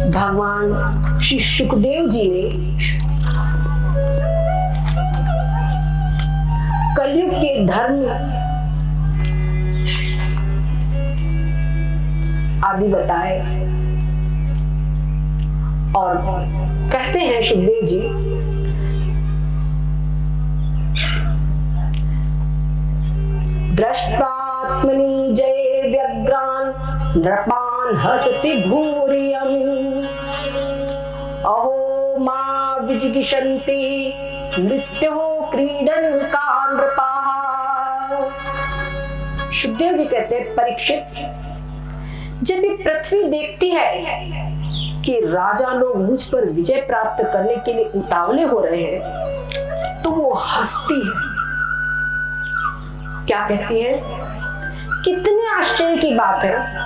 भगवान श्री सुखदेव जी ने कलयुग के धर्म आदि बताए और कहते हैं सुखदेव जी, दृष्टात्मनि जय व्यग्रान नृपान हसति भूरियम अहो मा विजिगिषन्ति मृत्यो क्रीडन का नृपाः। सुखदेव जी कहते हैं, परीक्षित, जब ये पृथ्वी देखती है कि राजा लोग मुझ पर विजय प्राप्त करने के लिए उतावले हो रहे हैं तो वो हंसती है। क्या कहती है? कितने आश्चर्य की बात है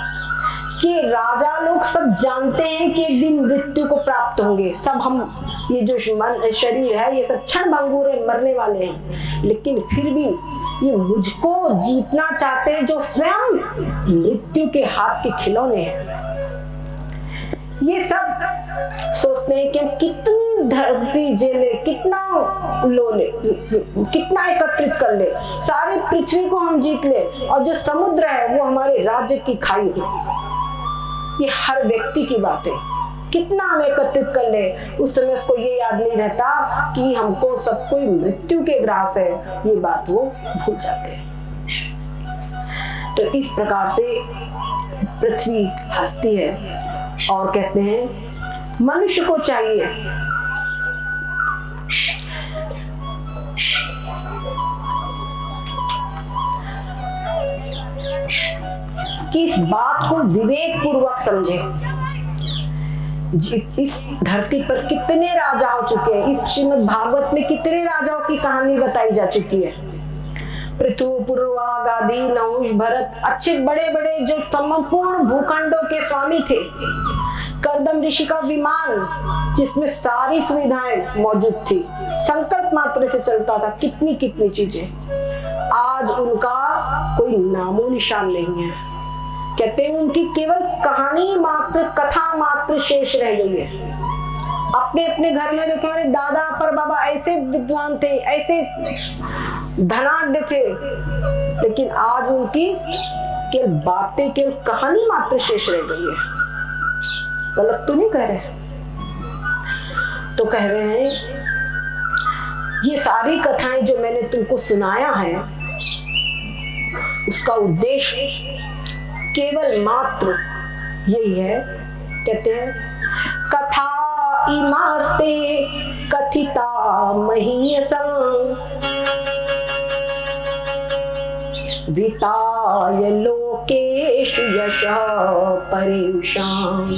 कि राजा लोग सब जानते हैं कि एक दिन मृत्यु को प्राप्त होंगे, सब हम ये जो शरीर है ये सब क्षण भंगुर है, मरने वाले हैं, लेकिन फिर भी ये मुझको जीतना चाहते हैं जो स्वयं मृत्यु के हाथ के खिलौने हैं। ये सब सोचते हैं कि हम कितनी धरती झेले, कितना लो ले, कितना एकत्रित कर ले, सारी पृथ्वी को हम जीत ले और जो समुद्र है वो हमारे राज्य की खाई हो। ये हर व्यक्ति की बात है, कितना हम एकत्रित कर ले, उस समय उसको ये याद नहीं रहता कि हमको सब कोई मृत्यु के ग्रास है, ये बात वो भूल जाते हैं। तो इस प्रकार से पृथ्वी हंसती है और कहते हैं मनुष्य को चाहिए कि इस बात को विवेक पूर्वक समझे। इस धरती पर कितने राजा हो चुके हैं, इस श्रीमद् भागवत में कितने राजाओं की कहानी बताई जा चुकी है। पृथु, पूर्वा, गादी, नहुष, भरत, अच्छे बड़े बड़े जो संपूर्ण भूखंडों के स्वामी थे। कर्दम ऋषि का विमान जिसमें सारी सुविधाएं मौजूद थी, संकल्प मात्र से चलता था, कितनी कितनी चीजें। आज उनका कोई नामो निशान नहीं है। कहते हैं उनकी केवल कहानी मात्र, कथा मात्र शेष रह गई है। अपने अपने घर में देखे, मेरे दादा पर बाबा ऐसे विद्वान थे, ऐसे धनाढ्य थे, लेकिन आज उनकी केवल बातें, केवल कहानी मात्र शेष रह गई है। गलत तो नहीं कह रहे, तो कह रहे हैं ये सारी कथाएं जो मैंने तुमको सुनाया है उसका उद्देश्य केवल मात्र यही है। कहते हैं कथा इमास्ते कथिता महीयसं विताय लोकेषु यशः परेषाम्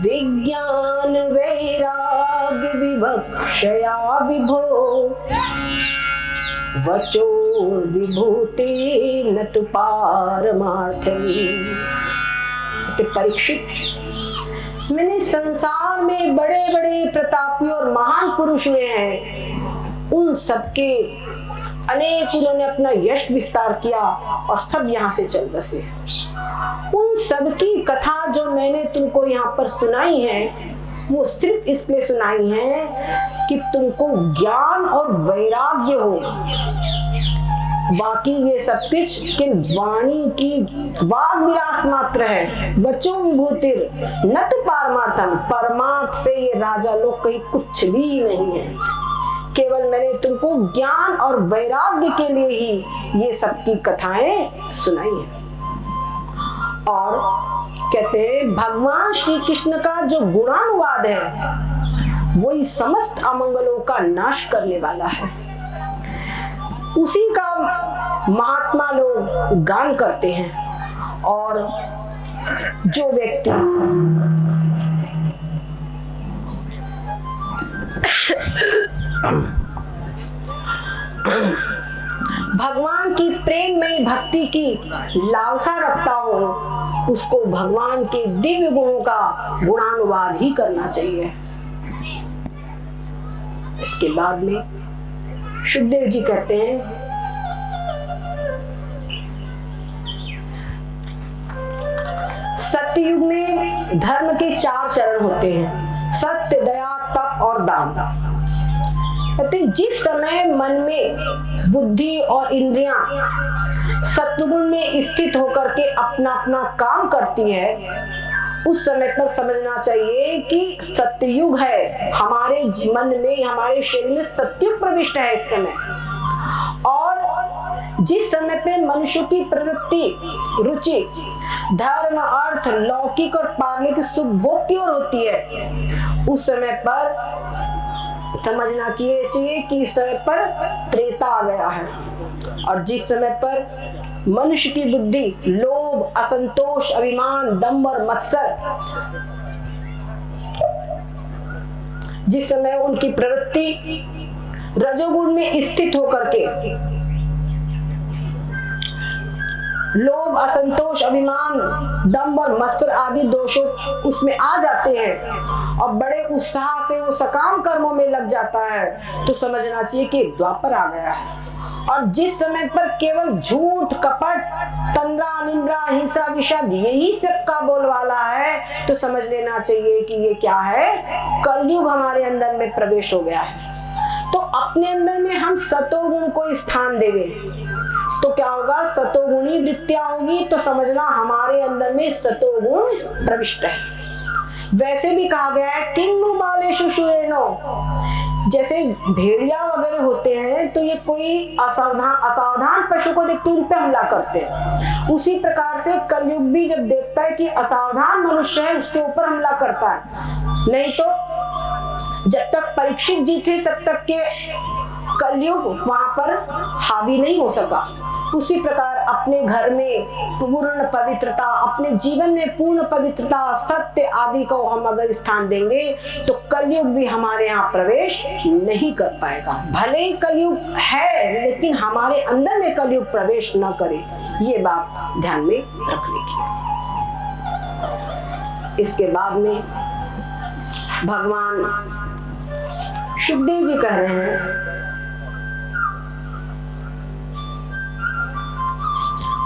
विज्ञान वैराग्य विवक्षया विभो वचो विभूति न तु पारमार्थी। परीक्षित, मैंने संसार में बड़े बड़े प्रतापी और महान पुरुष हुए हैं, उन सबके अनेक उन्होंने अपना यश विस्तार किया और सब यहाँ से चल बसे। उन सबकी कथा जो मैंने तुमको यहाँ पर सुनाई है वो सिर्फ इसलिए सुनाई है कि तुमको ज्ञान और वैराग्य हो। बाकी ये सब कुछ कि वाणी की वाग विलास मात्र है। वचो विभूतिर न तो पारमार्थम, परमार्थ से ये राजा लोग कहीं कुछ भी नहीं है। केवल मैंने तुमको ज्ञान और वैराग्य के लिए ही ये सब की कथाएं सुनाई है। और कहते हैं भगवान श्री कृष्ण का जो गुणानुवाद है वही समस्त अमंगलों का नाश करने वाला है। उसी का महात्मा लोग गान करते हैं। और जो व्यक्ति भगवान की प्रेममयी भक्ति की लालसा रखता हो उसको भगवान के दिव्य गुणों का गुणानुवाद ही करना चाहिए। इसके बाद में सुखदेव जी कहते हैं सत्य युग में धर्म के 4 चरण होते हैं, सत्य, दया, तप और दान। जिस समय मन में बुद्धि और इंद्रियां सत्वगुण में स्थित होकर के अपना अपना काम करती है, उस समय पर समझना चाहिए कि सत्ययुग है। हमारे मन में, हमारे शरीर में सत्ययुग प्रविष्ट है इस समय। और जिस समय पे मनुष्य की प्रवृत्ति, रुचि धर्म, अर्थ, लौकिक और पारलौकिक सुख भोग की ओर होती है, उस समय पर समझना चाहिए कि इस समय पर त्रेता आ गया है। और जिस समय पर मनुष्य की बुद्धि लोभ, असंतोष, अभिमान, दंभ और मत्सर, जिस समय उनकी प्रवृत्ति रजोगुण में स्थित होकर के लोभ, असंतोष, अभिमान, दंभ और मत्सर आदि दोषों उसमें आ जाते हैं और बड़े उत्साह से वो सकाम कर्मों में लग जाता है, तो समझना चाहिए कि द्वापर आ गया है। और जिस समय पर केवल झूठ, कपट, तंद्रा, निंद्रा, हिंसा, विषाद यही सबका बोलवाला है, तो समझ लेना चाहिए कि ये क्या है, कलयुग हमारे अंदर में प्रवेश हो गया है। तो अपने अंदर में हम सतोगुण को स्थान देवे तो क्या होगा, सतोगुणी वृत्तियां होगी, तो समझना हमारे अंदर में सतोगुण प्रविष्ट है। वैसे भी कहा गया है किन्नु बालेषु शुएनो, जैसे भेड़िया वगैरह होते हैं तो ये कोई असावधान पशु को देख के उन पे हमला करते हैं, उसी प्रकार से कलयुग भी जब देखता है कि असावधान मनुष्य है उसके ऊपर हमला करता है। नहीं तो जब तक परीक्षित जी थे तब तक के कलयुग वहां पर हावी नहीं हो सका। उसी प्रकार अपने घर में पूर्ण पवित्रता, अपने जीवन में पूर्ण पवित्रता, सत्य आदि को हम अगर स्थान देंगे तो कलयुग भी हमारे यहाँ प्रवेश नहीं कर पाएगा। भले ही कलयुग है लेकिन हमारे अंदर में कलयुग प्रवेश न करे, ये बात ध्यान में रखने की। इसके बाद में भगवान सुखदेव जी कह रहे हैं,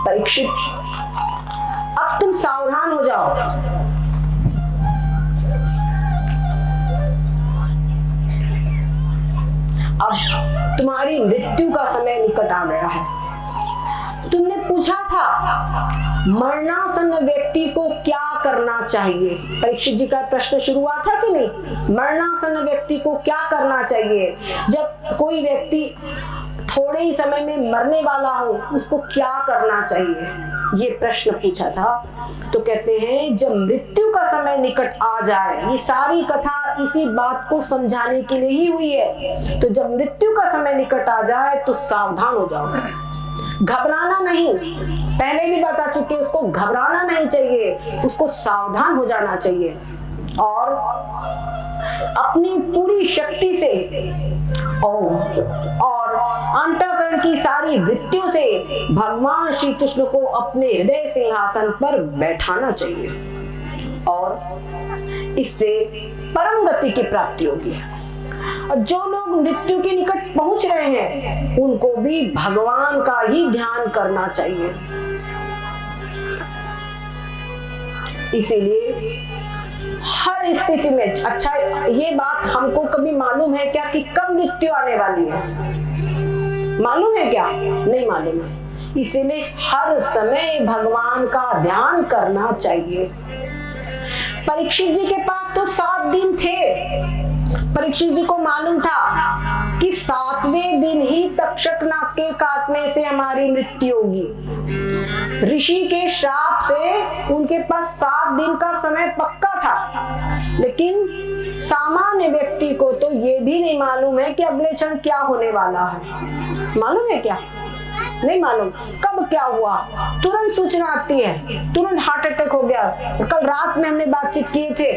परीक्षित अब तुम सावधान हो जाओ। अब तुम्हारी मृत्यु का समय निकट आ गया है। तुमने पूछा था मरणासन्न व्यक्ति को क्या करना चाहिए। परीक्षित जी का प्रश्न शुरू हुआ था कि नहीं, मरणासन्न व्यक्ति को क्या करना चाहिए। जब कोई व्यक्ति थोड़े ही समय में मरने वाला हो उसको क्या करना चाहिए, ये प्रश्न पूछा था। तो कहते हैं जब मृत्यु का समय निकट आ जाए, ये सारी कथा इसी बात को समझाने के लिए ही हुई है। तो जब मृत्यु का समय निकट आ जाए तो सावधान हो जाओ, घबराना नहीं। पहले भी बता चुके, उसको घबराना नहीं चाहिए, उसको सावधान हो जाना चाहिए और अपनी पूरी शक्ति से और अंतःकरण की सारी वृत्तियों से भगवान श्री कृष्ण को अपने हृदय सिंहासन पर बैठाना चाहिए और इससे परम गति की प्राप्ति होगी। और जो लोग मृत्यु के निकट पहुंच रहे हैं उनको भी भगवान का ही ध्यान करना चाहिए। इसीलिए हर स्थिति में, अच्छा ये बात हमको कभी मालूम है क्या कि कब मृत्यु आने वाली है, मालूम है क्या? नहीं मालूम है। इसीलिए हर समय भगवान का ध्यान करना चाहिए। परीक्षित जी के पास तो 7 दिन थे। परीक्षित जी को मालूम था कि 7वें दिन ही तक्षक नाग के काटने से हमारी मृत्यु होगी। ऋषि के श्राप से उनके पास 7 दिन का समय पक्का था, लेकिन सामान्य व्यक्ति को तो ये भी नहीं मालूम है कि अगले क्षण क्या होने वाला है। मालूम है क्या? नहीं मालूम। कब क्या हुआ तुरंत सूचना आती है, तुरंत हार्ट अटैक हो गया। कल रात में हमने बातचीत किए थे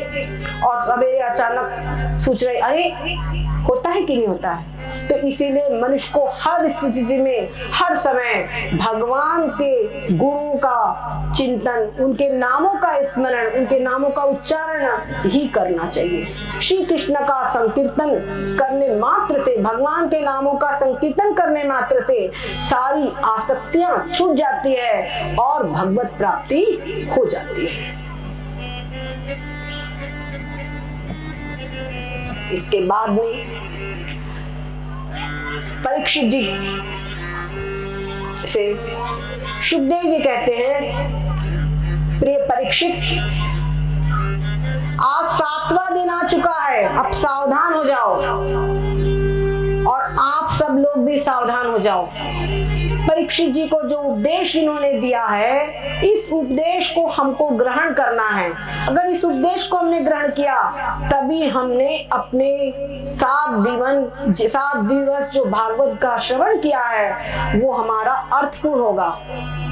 और सवेरे अचानक सोच रहे, अरे होता है कि नहीं होता है। तो इसीलिए मनुष्य को हर स्थिति में, हर समय भगवान के गुणों का चिंतन, उनके नामों का स्मरण, उनके नामों का उच्चारण ही करना चाहिए। श्री कृष्ण का संकीर्तन करने मात्र से, भगवान के नामों का संकीर्तन करने मात्र से सारी आसक्तियां छूट जाती है और भगवत प्राप्ति हो जाती है। इसके बाद में परीक्षित जी से शुकदेव जी कहते हैं, प्रिय परीक्षित, आज 7वां दिन आ चुका है, अब सावधान हो जाओ और आप सब लोग भी सावधान हो जाओ। परीक्षित जी को जो उपदेश इन्होंने दिया है, इस उपदेश को हमको ग्रहण करना है। अगर इस उपदेश को हमने ग्रहण किया, तभी हमने अपने 7 दिवस जो भागवत का श्रवण किया है वो हमारा अर्थपूर्ण होगा।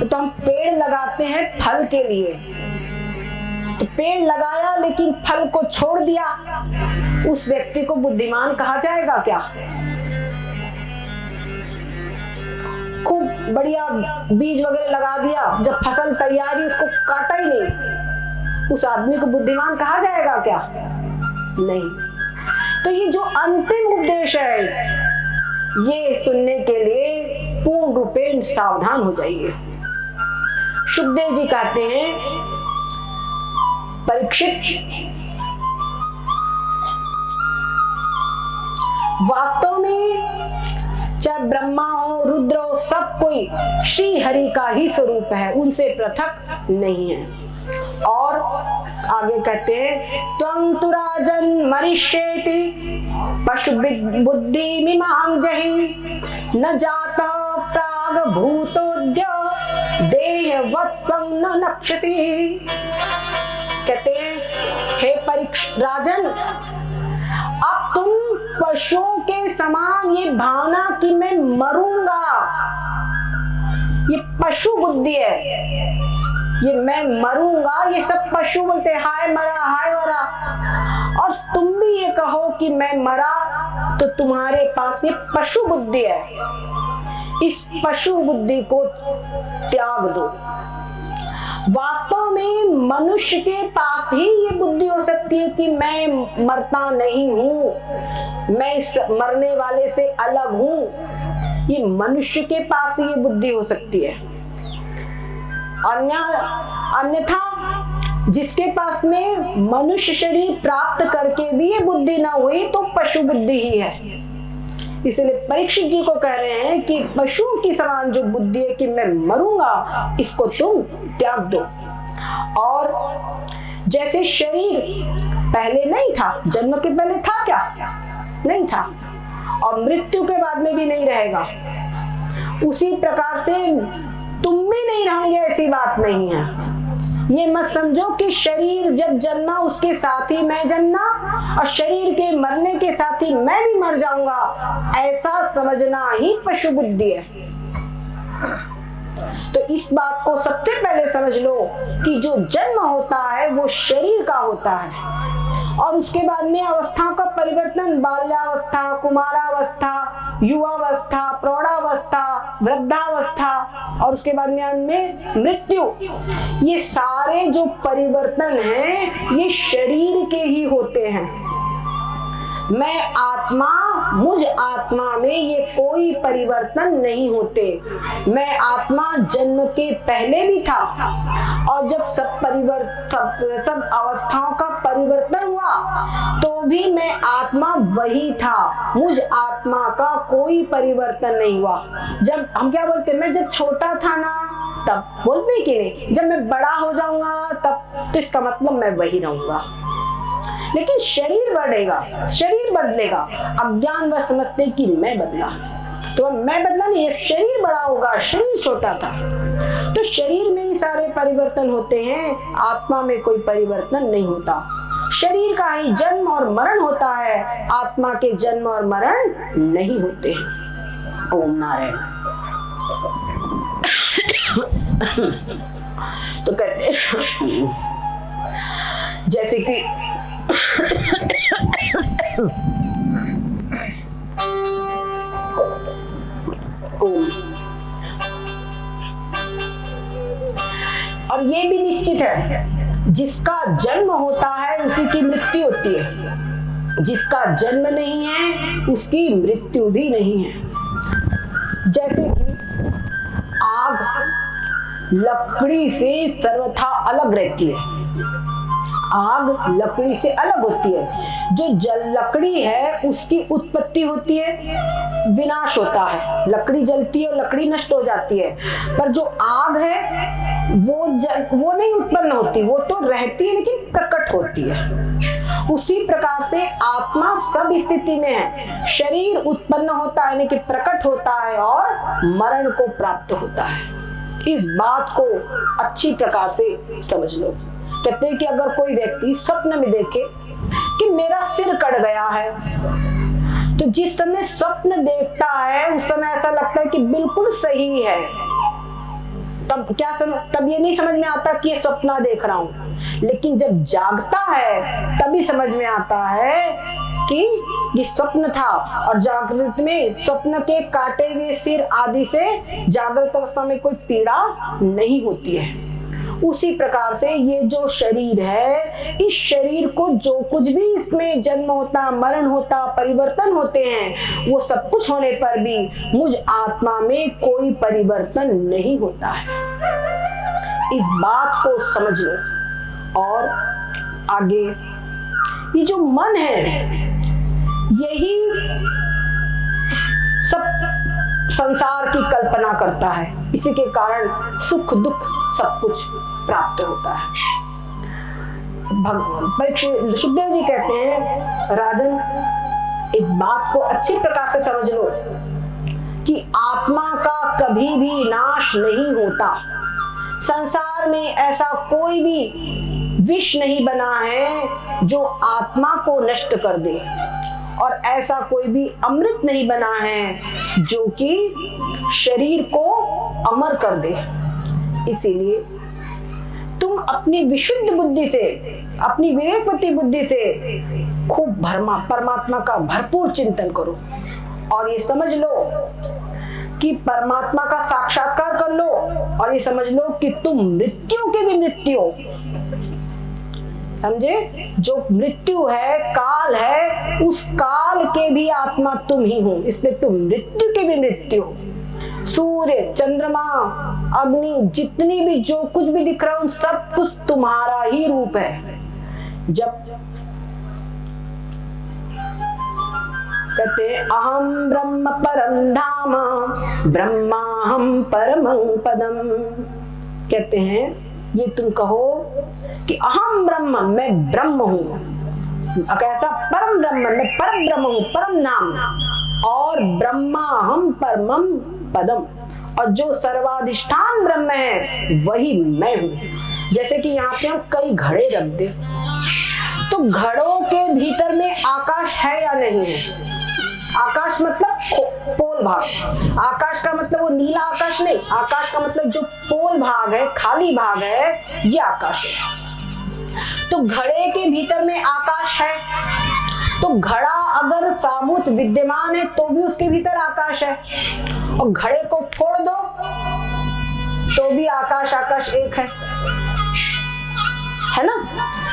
तो हम पेड़ लगाते हैं फल के लिए, तो पेड़ लगाया लेकिन फल को छोड़ दिया, उस व्यक्ति को बुद्धिमान कहा जाएगा क्या? खूब बढ़िया बीज वगैरह लगा दिया, जब फसल तैयारी उसको काटा ही नहीं, उस आदमी को बुद्धिमान कहा जाएगा क्या? नहीं। तो ये जो अंतिम उपदेश है, ये सुनने के लिए पूर्ण रूपेण सावधान हो जाइए। शुकदेव जी कहते हैं, परीक्षित, वास्तव में चाहे ब्रह्मा हो, रुद्र हो, सब कोई श्री हरि का ही स्वरूप है, उनसे पृथक नहीं है। और आगे कहते हैं, त्वं तु राजन् मरिष्येति पशु बुद्धि मिमां जहि न जाता प्राग भूतोद्य देहवत्वं न नक्ष्यसि। कहते हैं, हे परीक्षित राजन, अब तुम पशुओं के समान ये भावना कि मैं मरूंगा, ये पशु बुद्धि है, ये मैं मरूंगा, ये सब पशु बोलते हाय मरा हाय मरा, और तुम भी ये कहो कि मैं मरा, तो तुम्हारे पास ये पशु बुद्धि है। इस पशु बुद्धि को त्याग दो। वास्तव में मनुष्य के पास ही ये बुद्धि हो सकती है कि मैं मरता नहीं हूं, मैं इस मरने वाले से अलग हूं। ये मनुष्य के पास ही ये बुद्धि हो सकती है। अन्यथा जिसके पास में मनुष्य शरीर प्राप्त करके भी ये बुद्धि ना हुई, तो पशु बुद्धि ही है। इसलिए परीक्षित जी को कह रहे हैं कि पशुओं की समान जो बुद्धि है कि मैं मरूंगा, इसको तुम त्याग दो। और जैसे शरीर पहले नहीं था, जन्म के पहले था क्या? नहीं था, और मृत्यु के बाद में भी नहीं रहेगा, उसी प्रकार से तुम भी नहीं रहोगे, ऐसी बात नहीं है। ये मत समझो कि शरीर जब जन्मा उसके साथ ही मैं जन्मा, और शरीर के मरने के साथ ही मैं भी मर जाऊंगा, ऐसा समझना ही पशु बुद्धि है। तो इस बात को सबसे पहले समझ लो कि जो जन्म होता है वो शरीर का होता है, और उसके बाद में अवस्थाओं का परिवर्तन, बाल्यावस्था, कुमारावस्था, युवावस्था, प्रौढ़ावस्था, वृद्धावस्था, और उसके बाद में मृत्यु, ये सारे जो परिवर्तन हैं ये शरीर के ही होते हैं। मैं आत्मा, मुझ आत्मा में ये कोई परिवर्तन नहीं होते। मैं आत्मा जन्म के पहले भी था, और जब सब अवस्थाओं का परिवर्तन हुआ तो भी मैं आत्मा वही था। मुझ आत्मा का कोई परिवर्तन नहीं हुआ। जब हम क्या बोलते, मैं जब छोटा था ना तब बोलते कि नहीं, जब मैं बड़ा हो जाऊंगा तब, तो इसका मतलब मैं वही रहूंगा। लेकिन शरीर बढ़ेगा, शरीर बदलेगा। अज्ञान व समझते कि मैं बदला, तो मैं बदला नहीं, शरीर बड़ा होगा, शरीर छोटा था। तो शरीर में ही सारे परिवर्तन होते हैं, आत्मा में कोई परिवर्तन नहीं होता। शरीर का ही जन्म और मरण होता है, आत्मा के जन्म और मरण नहीं होते हैं। ओम नारायण। तो कहते हैं, जैसे कि और ये भी निश्चित है, जिसका जन्म होता है उसी की मृत्यु होती है, जिसका जन्म नहीं है उसकी मृत्यु भी नहीं है। जैसे कि आग लकड़ी से सर्वथा अलग रहती है। आग लकड़ी से अलग होती है। जो जल लकड़ी है उसकी उत्पत्ति होती है, विनाश होता है, लकड़ी जलती है और लकड़ी नष्ट हो जाती है। पर जो आग है वो नहीं उत्पन्न होती, वो तो रहती है लेकिन प्रकट होती है। उसी प्रकार से आत्मा सब स्थिति में है, शरीर उत्पन्न होता है यानी कि प्रकट होता है और मरण को प्राप्त होता है। इस बात को अच्छी प्रकार से समझ लो। कहते हैं कि अगर कोई व्यक्ति स्वप्न में देखे कि मेरा सिर कट गया है, तो जिस समय स्वप्न देखता है उस समय ऐसा लगता है कि बिल्कुल सही है। तब ये नहीं समझ में आता कि ये सपना देख रहा हूं, लेकिन जब जागता है तभी समझ में आता है कि ये स्वप्न था। और जागृत में स्वप्न के काटे हुए सिर आदि से जागृत अवस्था में कोई पीड़ा नहीं होती है। उसी प्रकार से ये जो शरीर है, इस शरीर को जो कुछ भी इसमें जन्म होता, मरण होता, परिवर्तन होते हैं, वो सब कुछ होने पर भी मुझ आत्मा में कोई परिवर्तन नहीं होता है। इस बात को समझ लो। और आगे ये जो मन है, यही सब संसार की कल्पना करता है, इसी के कारण सुख दुख सब कुछ प्राप्त होता है। सुखदेव जी कहते हैं, राजन इस बात को अच्छी प्रकार से समझ लो कि आत्मा का कभी भी नाश नहीं होता। संसार में ऐसा कोई भी विष नहीं बना है जो आत्मा को नष्ट कर दे, और ऐसा कोई भी अमृत नहीं बना है जो कि शरीर को अमर कर दे। इसीलिए तुम अपनी विशुद्ध बुद्धि से, अपनी विवेकवती बुद्धि से खूब परमात्मा का भरपूर चिंतन करो और ये समझ लो कि परमात्मा का साक्षात्कार कर लो, और ये समझ लो कि तुम मृत्यु के भी मृत्यु हो। समझे? जो मृत्यु है, काल है, उस काल के भी आत्मा तुम ही हो, इसलिए तुम मृत्यु के भी मृत्यु हो। सूर्य, चंद्रमा, अग्नि, जितनी भी जो कुछ भी दिख रहा है, सब कुछ तुम्हारा ही रूप है। जब कहते अहम ब्रह्म परम धाम, ब्रह्माहम परमं पदम, कहते हैं ये तुम कहो कि अहम ब्रह्म, मैं ब्रह्म हूं। कैसा? परम ब्रह्म, मैं परम ब्रह्म हूं, परम नाम, और ब्रह्माहम परमं पदम, और जो सर्वाधिष्ठान ब्रह्म है वही मैं हूं। जैसे कि यहाँ पे हम कई घड़े रख दे, तो घड़ों के भीतर में आकाश है या नहीं है? आकाश मतलब पोल भाग। आकाश का मतलब वो नीला आकाश नहीं, आकाश का मतलब जो पोल भाग है, खाली भाग है, ये आकाश है। तो घड़े के भीतर में आकाश है, तो घड़ा अगर साबुत विद्यमान है तो भी उसके भीतर आकाश है, और घड़े को फोड़ दो तो भी आकाश आकाश एक है ना?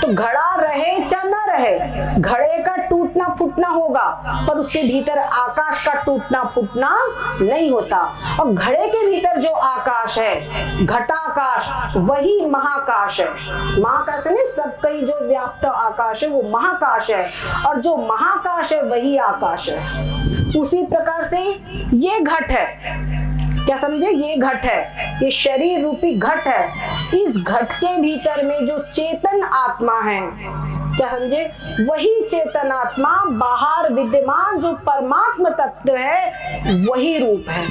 तो घड़ा रहे चाहे ना रहे, घड़े का टूटना फूटना होगा, पर उसके भीतर आकाश का टूटना फूटना नहीं होता। और घड़े के भीतर जो आकाश है, घटाकाश, वही महाकाश है। महाकाश है नहीं, सब कहीं जो व्याप्त आकाश है वो महाकाश है, और जो महाकाश है वही आकाश है। उसी प्रकार से ये घट है, क्या समझे? ये घट है, ये शरीर रूपी घट है। इस घट के भीतर में जो चेतन आत्मा है, क्या समझे? वही चेतन आत्मा बाहर विद्यमान जो परमात्मा तत्व है वही रूप है,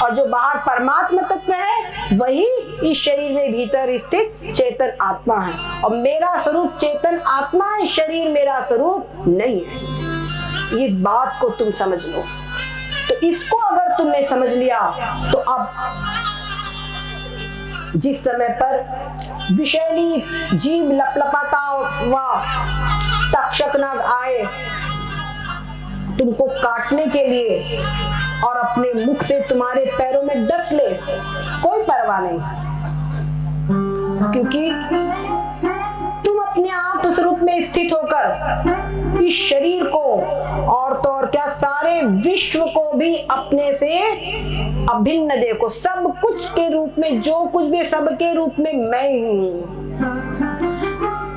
और जो बाहर परमात्मा तत्व है वही इस शरीर में भीतर स्थित चेतन आत्मा है। और मेरा स्वरूप चेतन आत्मा है, शरीर मेरा स्वरूप नहीं है। इस बात को तुम समझ लो। तो इसको अगर तुमने समझ लिया तो अब जिस समय पर विषैली जीव लपलपाता हुआ तक्षकनाग आए तुमको काटने के लिए और अपने मुख से तुम्हारे पैरों में डस ले, कोई परवाह नहीं, क्योंकि तुम अपने आप स्वरूप में स्थित होकर इस शरीर को और तो और क्या सारे विश्व को भी अपने से अभिन्न देखो। सब कुछ के रूप में जो कुछ भी सबके रूप में मैं ही हूं।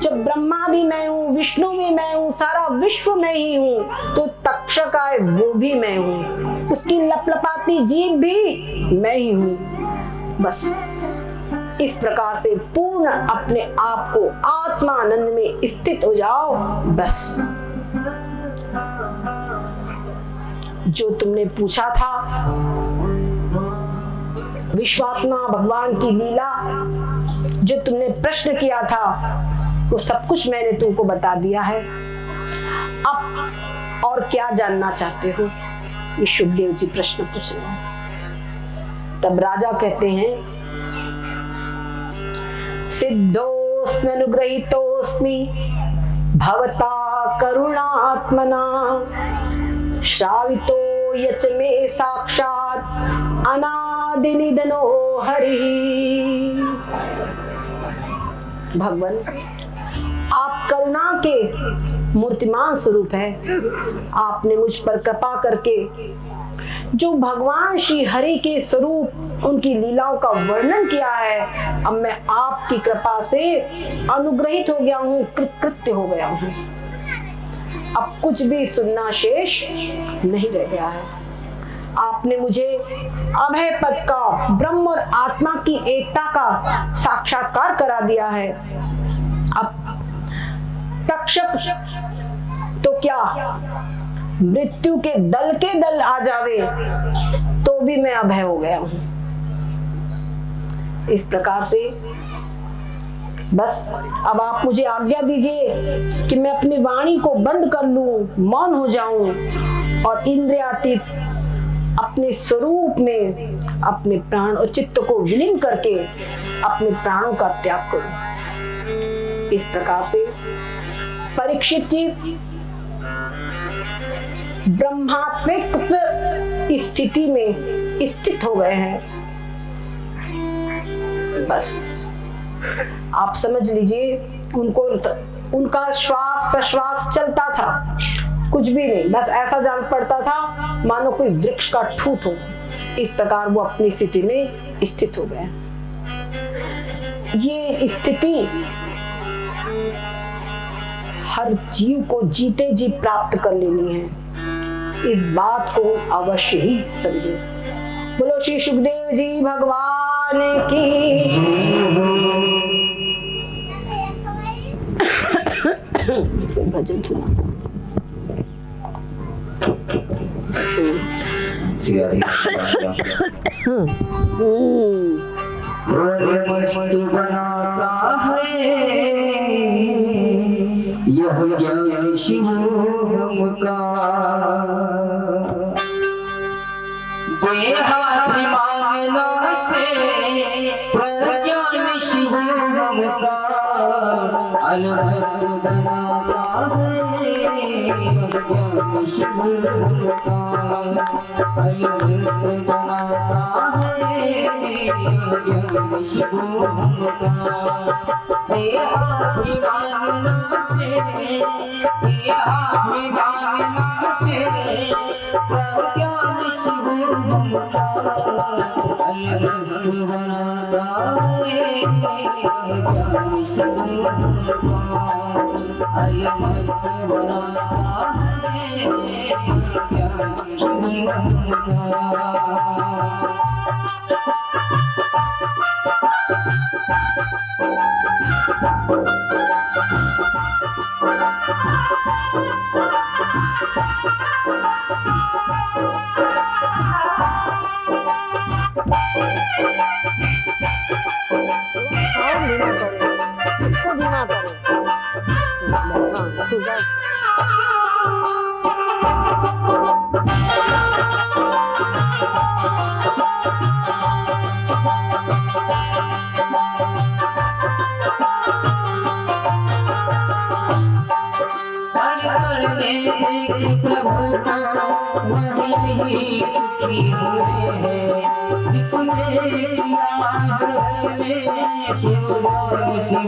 जब ब्रह्मा भी मैं हूँ, विष्णु भी मैं हूँ, सारा विश्व में ही हूँ, तो तक्षक आए वो भी मैं हूँ, उसकी लपलपाती जीभ भी मैं ही हूँ। बस इस प्रकार से पूर्ण अपने आप को आत्मानंद में स्थित हो जाओ। बस जो तुमने पूछा था, विश्वात्मा भगवान की लीला, जो तुमने प्रश्न किया था, वो सब कुछ मैंने तुमको बता दिया है। अब और क्या जानना चाहते हो? ये शुकदेव जी प्रश्न पूछ रहे हैं। तब राजा कहते हैं, सिद्धोस्मि अनुग्रहीतोस्मि भवता करुणात्मना, श्रावितो यच मे साक्षात् अनादि निधनो हरि। भगवान आप करुणा के मूर्तिमान स्वरूप है। आपने मुझ पर कृपा करके जो भगवान श्री हरि के स्वरूप, उनकी लीलाओं का वर्णन किया है, अब मैं आपकी कृपा से अनुग्रहित हो गया हूँ, कृतकृत्य हो गया हूँ। अब कुछ भी सुनना शेष नहीं रह गया है। आपने मुझे अभय पद का, ब्रह्म और आत्मा की एकता का साक्षात्कार करा दिया है। अब तक्षक तो क्या मृत्यु के दल आ जावे तो भी मैं अभय हो गया हूं। इस प्रकार से बस अब आप मुझे आज्ञा दीजिए कि मैं अपनी वाणी को बंद कर लूं, मौन हो जाऊं और इंद्रियातीत अपने स्वरूप में अपने प्राण और चित्त को विलीन करके अपने प्राणों का त्याग करूं। इस प्रकार से परीक्षित जी ब्रह्मात्मिक स्थिति में स्थित हो गए हैं। बस आप समझ लीजिए, उनका श्वास प्रश्वास चलता था, कुछ भी नहीं, बस ऐसा जान पड़ता था मानो कोई वृक्ष का ठूठ हो। इस प्रकार वो अपनी स्थिति में स्थित हो गए। ये स्थिति हर जीव को जीते जी प्राप्त कर लेनी है। इस बात को अवश्य ही समझे। बोलो श्री सुखदेव जी भगवान की। भजन सुना। मस्त बनाता है यह ज्ञान शिवम का, देहाभिमान से प्रज्ञान शिवम का, अलमस्त बनाता है ज्ञान शिवम का, अलमस्त बनाता है ज्ञान शिवम का। देहाभिमान से प्रज्ञान शिवम का, अलमस्त बनाता है ज्ञान शिवम का, अलमस्त बनाता है ज्ञान शिवम का। इसको धीमा करो। प्रभु का वही सुखी हुए हैं, जिसने याद है शिव शिव।